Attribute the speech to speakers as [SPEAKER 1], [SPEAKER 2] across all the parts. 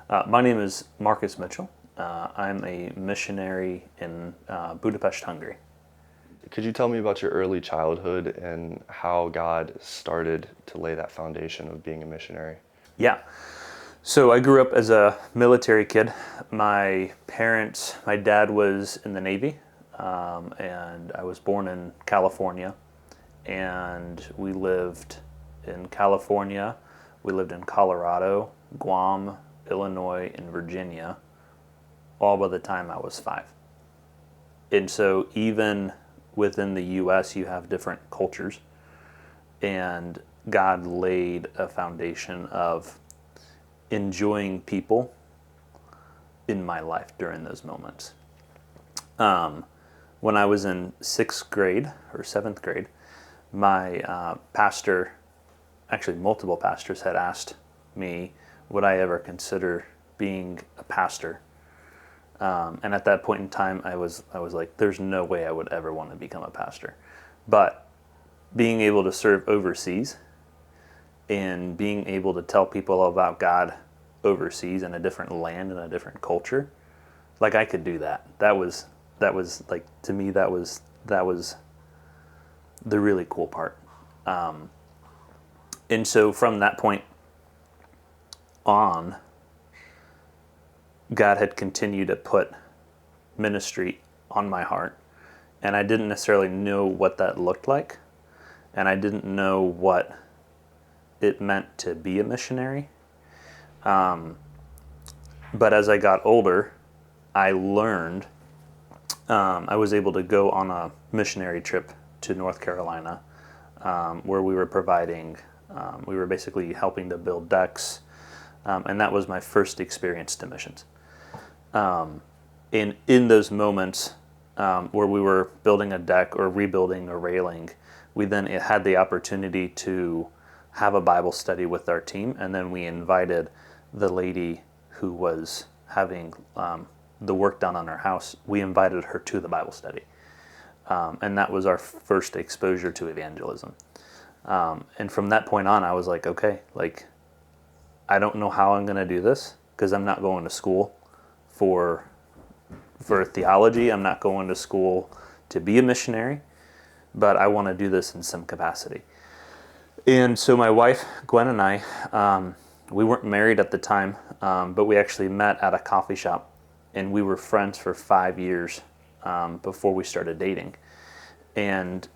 [SPEAKER 1] My name is Marcus Mitchell. I'm a missionary in Budapest, Hungary.
[SPEAKER 2] Could you tell me about your early childhood and how God started to lay that foundation of being a missionary?
[SPEAKER 1] Yeah. So I grew up as a military kid. My dad was in the Navy, and I was born in California. And we lived in California, we lived in Colorado, Guam, Illinois, and Virginia, all by the time I was 5. And so even within the U.S., you have different cultures, and God laid a foundation of enjoying people in my life during those moments. When I was in 6th grade or 7th grade, my pastor, actually multiple pastors, had asked me, would I ever consider being a pastor? And at that point in time, I was like, there's no way I would ever want to become a pastor. But being able to serve overseas and being able to tell people about God overseas in a different land and a different culture, like I could do that. That was like, to me, that was the really cool part. And so from that point on, God had continued to put ministry on my heart, and I didn't necessarily know what that looked like, and I didn't know what it meant to be a missionary. But as I got older, I learned, I was able to go on a missionary trip to North Carolina, where we were we were basically helping to build decks, and that was my first experience to missions. And in those moments where we were building a deck or rebuilding a railing, we then had the opportunity to have a Bible study with our team, and then we invited the lady who was having the work done on her house. We invited her to the Bible study, and that was our first exposure to evangelism. And from that point on, I was like, okay, like, I don't know how I'm going to do this, because I'm not going to school for theology. I'm not going to school to be a missionary, but I want to do this in some capacity. And so my wife, Gwen, and I, we weren't married at the time, but we actually met at a coffee shop, and we were friends for 5 years before we started dating. And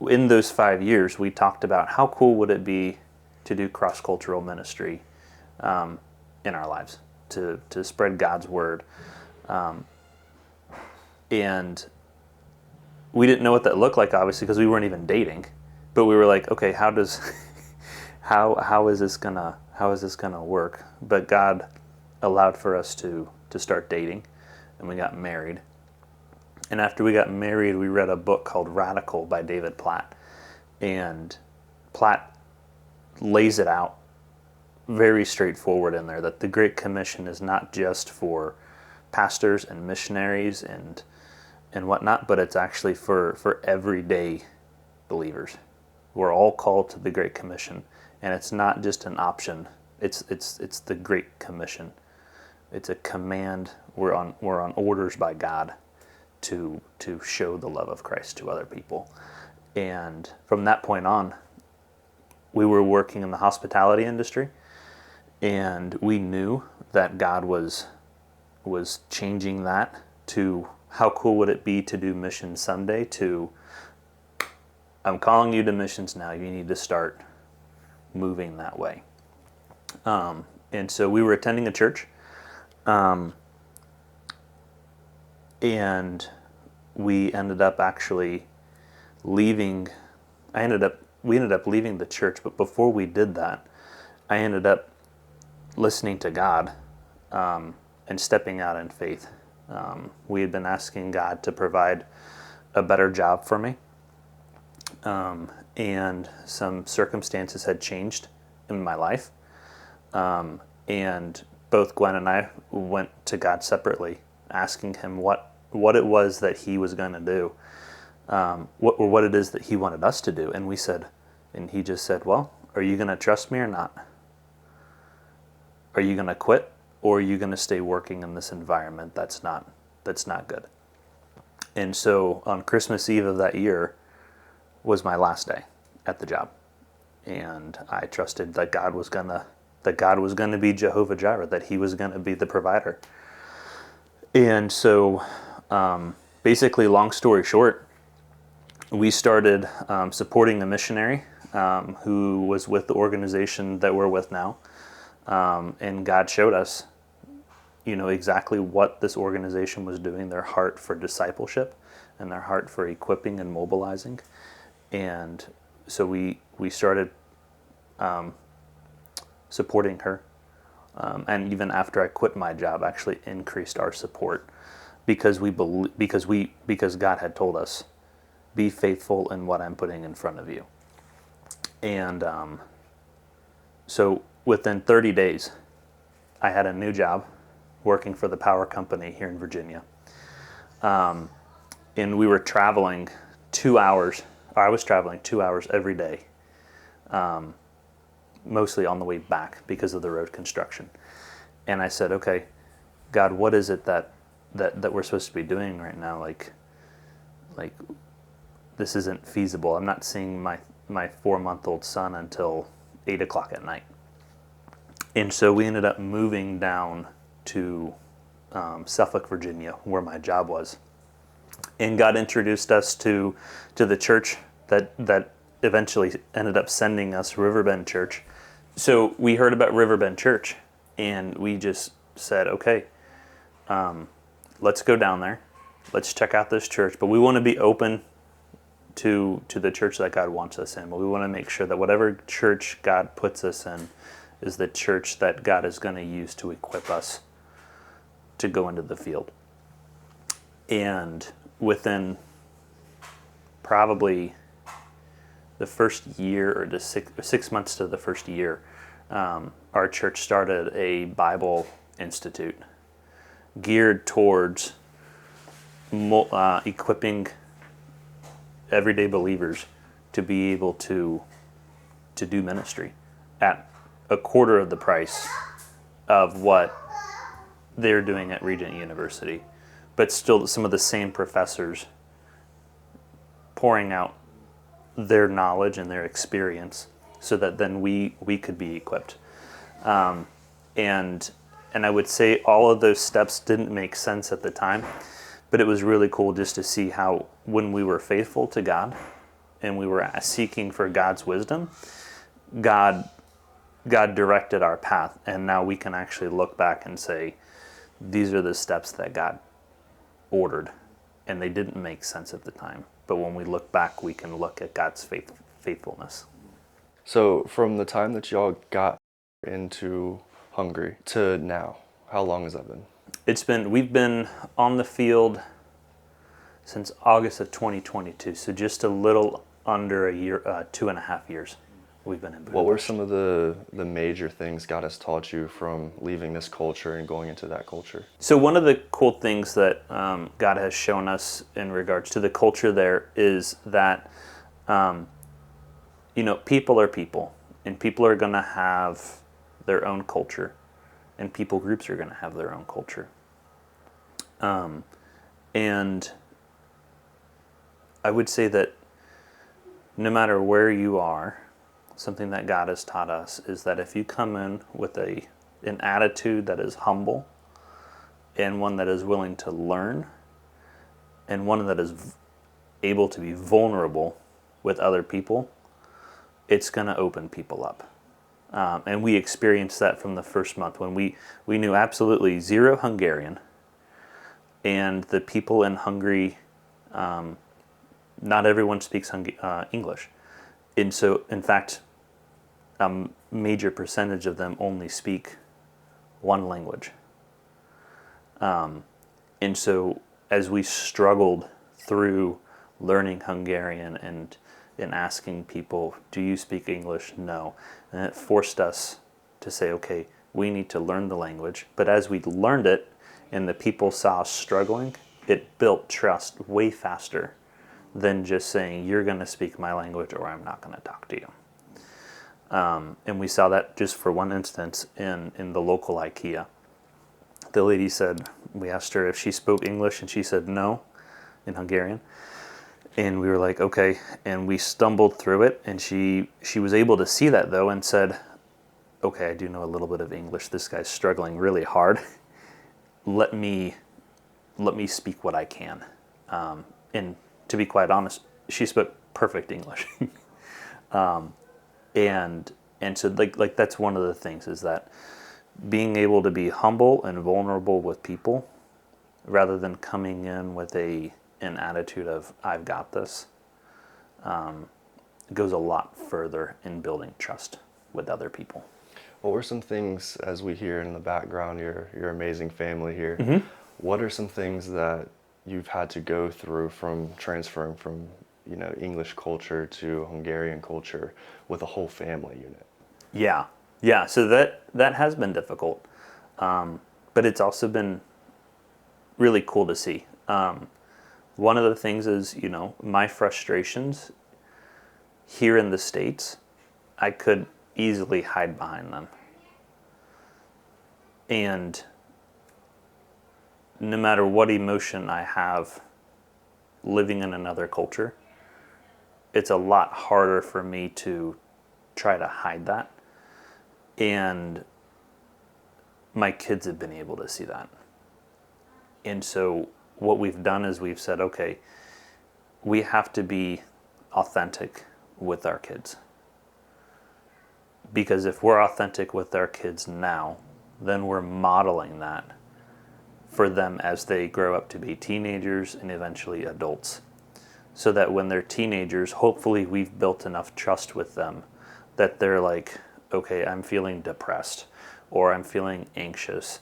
[SPEAKER 1] in those 5 years, we talked about how cool would it be to do cross-cultural ministry in our lives, to spread God's word. And we didn't know what that looked like, obviously, because we weren't even dating. But we were like, okay, how is this gonna work? But God allowed for us to start dating, and we got married. And after we got married, we read a book called Radical by David Platt. And Platt lays it out very straightforward in there, that the Great Commission is not just for pastors and missionaries and whatnot, but it's actually for everyday believers. We're all called to the Great Commission, and it's not just an option. It's the Great Commission. It's a command. We're on orders by God to show the love of Christ to other people. And from that point on, we were working in the hospitality industry, and we knew that God was changing that to, how cool would it be to do missions someday, to, I'm calling you to missions now, you need to start moving that way. And so we were attending a church, and we ended up actually leaving. We ended up leaving the church, but before we did that, I ended up listening to God and stepping out in faith. We had been asking God to provide a better job for me, and some circumstances had changed in my life, and both Gwen and I went to God separately, asking him what it was that he was going to do, what it is that he wanted us to do. And he just said, well, are you going to trust me or not? Are you going to quit, or are you going to stay working in this environment that's not good? And so on Christmas Eve of that year was my last day at the job, and I trusted that God was gonna be Jehovah Jireh, that He was gonna be the provider. And so, basically, long story short, we started supporting a missionary who was with the organization that we're with now, and God showed us, exactly what this organization was doing, their heart for discipleship and their heart for equipping and mobilizing. And so we started supporting her, and even after I quit my job, actually increased our support because because God had told us, be faithful in what I'm putting in front of you. And so within 30 days, I had a new job working for the power company here in Virginia. And we were traveling 2 hours, or I was traveling 2 hours every day, mostly on the way back because of the road construction. And I said, okay, God, what is it that we're supposed to be doing right now? Like this isn't feasible. I'm not seeing my 4-month-old son until 8 o'clock at night. And so we ended up moving down to Suffolk, Virginia, where my job was. And God introduced us to the church that eventually ended up sending us, Riverbend Church. So we heard about Riverbend Church, and we just said, okay, let's go down there. Let's check out this church. But we want to be open to the church that God wants us in. But we want to make sure that whatever church God puts us in is the church that God is going to use to equip us to go into the field. And within probably the first year, or the 6 months to the first year, our church started a Bible Institute geared towards equipping everyday believers to be able to do ministry at a quarter of the price of what they're doing at Regent University, but still some of the same professors pouring out their knowledge and their experience so that then we could be equipped. And I would say all of those steps didn't make sense at the time, but it was really cool just to see how when we were faithful to God and we were seeking for God's wisdom, God directed our path, and now we can actually look back and say, these are the steps that God ordered, and they didn't make sense at the time. But when we look back, we can look at God's faithfulness.
[SPEAKER 2] So from the time that y'all got into Hungary to now, how long has that been?
[SPEAKER 1] We've been on the field since August of 2022, so just a little under a year, 2.5 years we've been in Budapest.
[SPEAKER 2] What were some of the major things God has taught you from leaving this culture and going into that culture?
[SPEAKER 1] So one of the cool things that God has shown us in regards to the culture there is that, people are people, and people are going to have their own culture, and people groups are going to have their own culture. And I would say that no matter where you are, something that God has taught us is that if you come in with an attitude that is humble, and one that is willing to learn, and one that is able to be vulnerable with other people, it's going to open people up. And we experienced that from the first month when we knew absolutely zero Hungarian, and the people in Hungary, not everyone speaks English. And so, in fact, a major percentage of them only speak one language. And so as we struggled through learning Hungarian and asking people, do you speak English? No. And it forced us to say, okay, we need to learn the language. But as we learned it and the people saw us struggling, it built trust way faster than just saying, you're going to speak my language or I'm not going to talk to you. And we saw that just for one instance in the local IKEA. the lady said, we asked her if she spoke English, and she said no in Hungarian. And we were like, okay. And we stumbled through it, and she was able to see that, though, and said, okay, I do know a little bit of English. This guy's struggling really hard. Let me speak what I can. And to be quite honest, she spoke perfect English. and so like that's one of the things, is that being able to be humble and vulnerable with people, rather than coming in with an attitude of I've got this, goes a lot further in building trust with other people.
[SPEAKER 2] What were some things, as we hear in the background, your amazing family here, what are some things that you've had to go through from transferring from, English culture to Hungarian culture with a whole family unit?
[SPEAKER 1] Yeah. So that has been difficult, but it's also been really cool to see. One of the things is, my frustrations here in the States, I could easily hide behind them. And no matter what emotion I have living in another culture, it's a lot harder for me to try to hide that. And my kids have been able to see that. And so what we've done is we've said, okay, we have to be authentic with our kids. Because if we're authentic with our kids now, then we're modeling that for them as they grow up to be teenagers and eventually adults. So that when they're teenagers, hopefully we've built enough trust with them that they're like, okay, I'm feeling depressed, or I'm feeling anxious.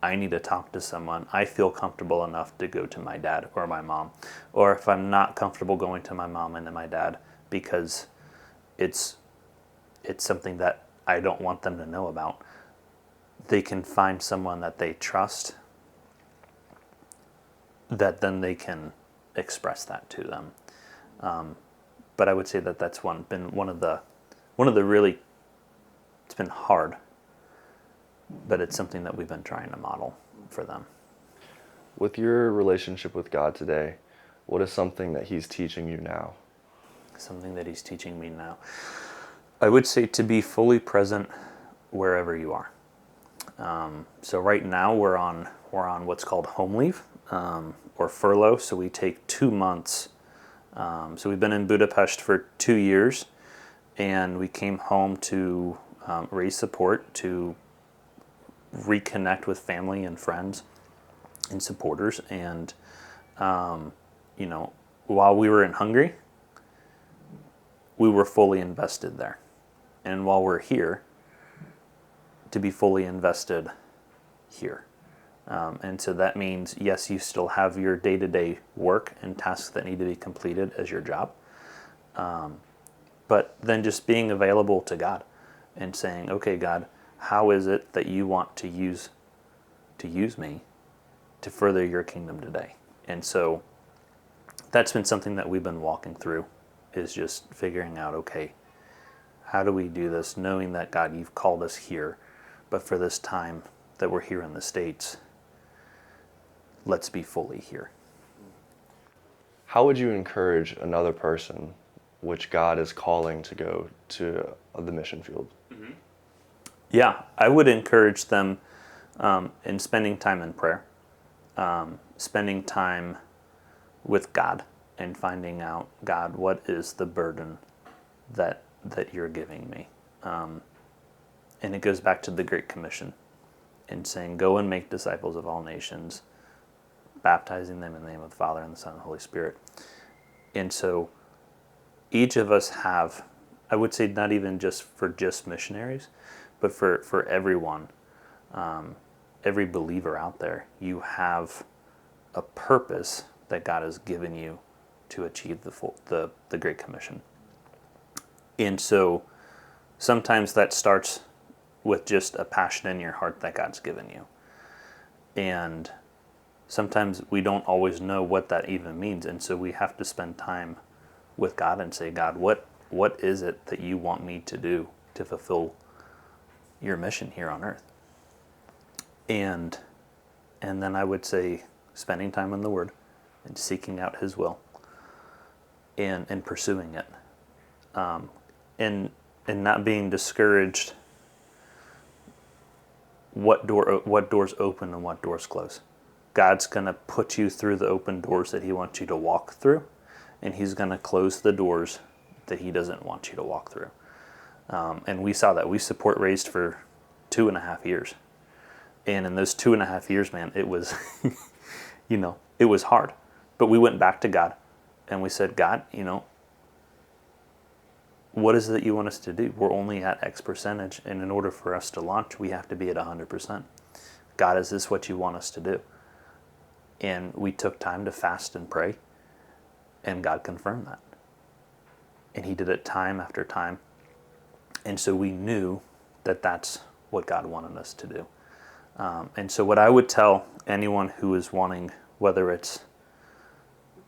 [SPEAKER 1] I need to talk to someone. I feel comfortable enough to go to my dad or my mom. Or if I'm not comfortable going to my mom and to my dad because it's something that I don't want them to know about, they can find someone that they trust, that then they can express that to them. But I would say that that's been one of the really, it's been hard, but it's something that we've been trying to model for them.
[SPEAKER 2] With your relationship with God today, what is something that He's teaching you now?
[SPEAKER 1] Something that He's teaching me now, I would say to be fully present wherever you are. So right now we're on what's called home leave, or furlough. So we take 2 months. So we've been in Budapest for 2 years, and we came home to raise support, to reconnect with family and friends and supporters. And while we were in Hungary, we were fully invested there. And while we're here, to be fully invested here. And so that means, yes, you still have your day-to-day work and tasks that need to be completed as your job. But then just being available to God and saying, okay, God, how is it that you want to use me to further your kingdom today? And so that's been something that we've been walking through, is just figuring out, okay, how do we do this, knowing that, God, you've called us here, but for this time that we're here in the States, let's be fully here.
[SPEAKER 2] How would you encourage another person which God is calling to go to the mission field?
[SPEAKER 1] Yeah, I would encourage them in spending time in prayer, spending time with God, and finding out, God, what is the burden that you're giving me? And it goes back to the Great Commission and saying, go and make disciples of all nations, baptizing them in the name of the Father and the Son and the Holy Spirit. And so each of us have, I would say not even just for just missionaries, but for everyone, every believer out there, you have a purpose that God has given you to achieve the Great Commission. And so sometimes that starts with just a passion in your heart that God's given you. And sometimes we don't always know what that even means. And so we have to spend time with God and say, God, what is it that you want me to do to fulfill your mission here on earth? and then I would say spending time in the Word and seeking out His will and pursuing it, and not being discouraged what doors open and what doors close. God's going to put you through the open doors that He wants you to walk through, and He's going to close the doors that He doesn't want you to walk through. And we saw that. We support Raised for 2.5 years. And in those 2.5 years, man, it was, it was hard. But we went back to God and we said, God, what is it that you want us to do? We're only at X percentage. And in order for us to launch, we have to be at 100%. God, is this what you want us to do? And we took time to fast and pray. And God confirmed that. And He did it time after time. And so we knew that that's what God wanted us to do. And so what I would tell anyone who is wanting, whether it's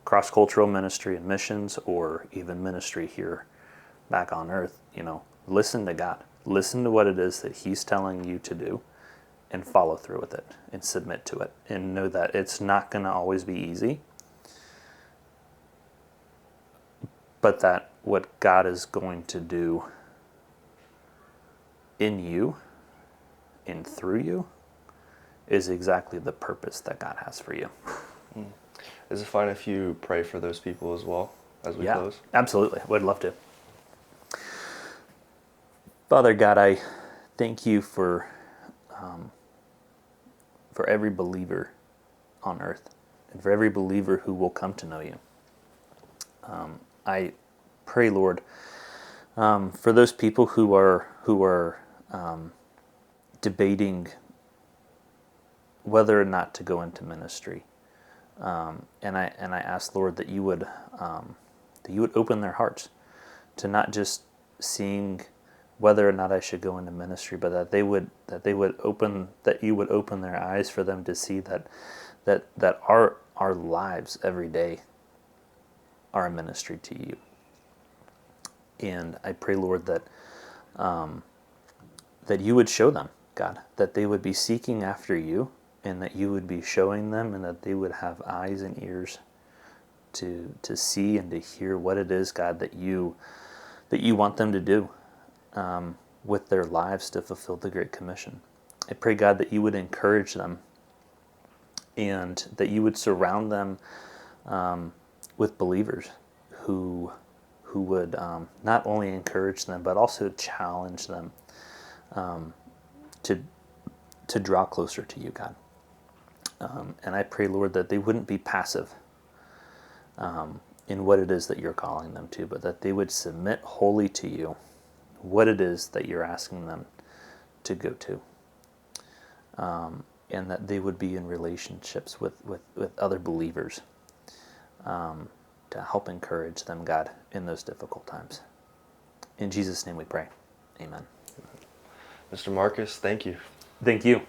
[SPEAKER 1] cross-cultural ministry and missions or even ministry here back on earth, listen to God. Listen to what it is that He's telling you to do and follow through with it and submit to it. And know that it's not going to always be easy, but that what God is going to do in you and through you is exactly the purpose that God has for you.
[SPEAKER 2] Is it fine if you pray for those people as well as we close?
[SPEAKER 1] Absolutely. Would love to. Father God, I thank you for every believer on earth and for every believer who will come to know you. I pray, Lord, for those people who are debating whether or not to go into ministry, and I ask, Lord, that you would open their hearts to not just seeing whether or not I should go into ministry, but that you would open their eyes for them to see that our lives every day are a ministry to you. And I pray, Lord, that you would show them, God, that they would be seeking after you, and that you would be showing them, and that they would have eyes and ears to see and to hear what it is, God, that you want them to do with their lives to fulfill the Great Commission. I pray, God, that you would encourage them and that you would surround them with believers who would not only encourage them but also challenge them to draw closer to you, God. And I pray, Lord, that they wouldn't be passive in what it is that you're calling them to, but that they would submit wholly to you what it is that you're asking them to go to. And that they would be in relationships with other believers to help encourage them, God, in those difficult times. In Jesus' name we pray. Amen.
[SPEAKER 2] Mr. Marcus, thank you.
[SPEAKER 1] Thank you.